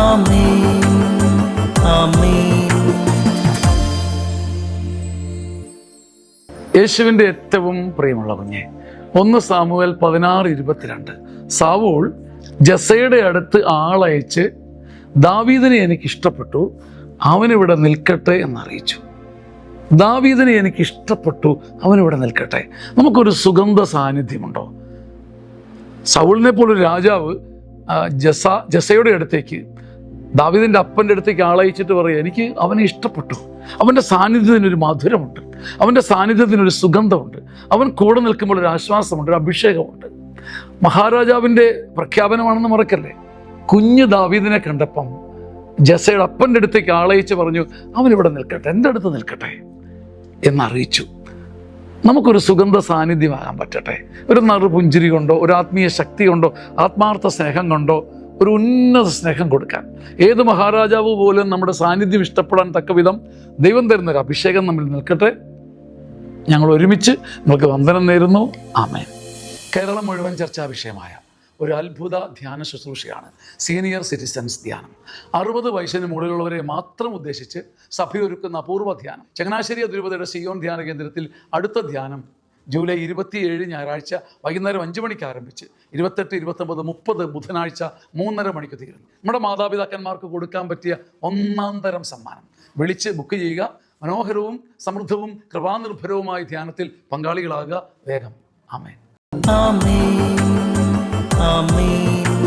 ആമേൻ ആമേൻ. യേശുവിൻ്റെ ഏറ്റവും പ്രിയമുള്ള കുഞ്ഞെ, 1 സാമുവേൽ 16:22. സാവൂൾ ജസ്സയുടെ അടുത്ത് ആളയച്ച് ദാവീദിനെ എനിക്ക് ഇഷ്ടപ്പെട്ടു, അവനിവിടെ നിൽക്കട്ടെ എന്നറിയിച്ചു. ദാവീദിനെ എനിക്ക് ഇഷ്ടപ്പെട്ടു, അവനിവിടെ നിൽക്കട്ടെ. നമുക്കൊരു സുഗന്ധ സാന്നിധ്യമുണ്ടോ? സൗളിനെ പോലൊരു രാജാവ് ജസ്സയുടെ അടുത്തേക്ക്, ദാവീദിൻ്റെ അപ്പൻ്റെ അടുത്തേക്ക് ആളയച്ചിട്ട് പറയുക, എനിക്ക് അവനെ ഇഷ്ടപ്പെട്ടു, അവൻ്റെ സാന്നിധ്യത്തിനൊരു മധുരമുണ്ട്, അവൻ്റെ സാന്നിധ്യത്തിനൊരു സുഗന്ധമുണ്ട്, അവൻ കൂടെ നിൽക്കുമ്പോൾ ഒരു ആശ്വാസമുണ്ട്, ഒരു അഭിഷേകമുണ്ട്. മഹാരാജാവിൻ്റെ പ്രഖ്യാപനമാണെന്ന് മറക്കല്ലേ. കുഞ്ഞ് ദാവീദിനെ കണ്ടപ്പം ജസ്സയുടെ അപ്പൻ്റെ അടുത്തേക്ക് ആളയച്ച് പറഞ്ഞു, അവനിവിടെ നിൽക്കട്ടെ, എൻ്റെ അടുത്ത് നിൽക്കട്ടെ എന്നറിയിച്ചു. നമുക്കൊരു സുഗന്ധ സാന്നിധ്യമാകാൻ പറ്റട്ടെ. ഒരു നറുപുഞ്ചിരി കൊണ്ടോ, ഒരു ആത്മീയ ശക്തി കൊണ്ടോ, ആത്മാർത്ഥ സ്നേഹം കൊണ്ടോ, ഒരു ഉന്നത സ്നേഹം കൊടുക്കാൻ. ഏത് മഹാരാജാവ് പോലും നമ്മുടെ സാന്നിധ്യം ഇഷ്ടപ്പെടാൻ തക്ക വിധം ദൈവം തരുന്നൊരു അഭിഷേകം നമ്മിൽ നിൽക്കട്ടെ. ഞങ്ങൾ ഒരുമിച്ച് നമുക്ക് വന്ദനം നേരുന്നു. ആമേൻ. കേരളം മുഴുവൻ ചർച്ചാ വിഷയമായ ഒരു അത്ഭുത ധ്യാന ശുശ്രൂഷയാണ് സീനിയർ സിറ്റിസൺസ് ധ്യാനം. 60 വയസ്സിന് മുകളിലുള്ളവരെ മാത്രം ഉദ്ദേശിച്ച് സഭയൊരുക്കുന്ന അപൂർവ ധ്യാനം. ചങ്ങനാശ്ശേരി അതിരൂപതയുടെ സിയോൺ ധ്യാന കേന്ദ്രത്തിൽ അടുത്ത ധ്യാനം ജൂലൈ 27 ഞായറാഴ്ച വൈകുന്നേരം 5 മണിക്ക് ആരംഭിച്ച് 28, 29, 30 ബുധനാഴ്ച 3:30 മണിക്ക് തീരുന്നു. നമ്മുടെ മാതാപിതാക്കന്മാർക്ക് കൊടുക്കാൻ പറ്റിയ ഒന്നാന്തരം സമ്മാനം. വിളിച്ച് ബുക്ക് ചെയ്യുക. മനോഹരവും സമൃദ്ധവും കൃപാനിർഭരവുമായ ധ്യാനത്തിൽ പങ്കാളികളാകുക. വേഗം. ആമേൻ ആമേൻ ആമേൻ.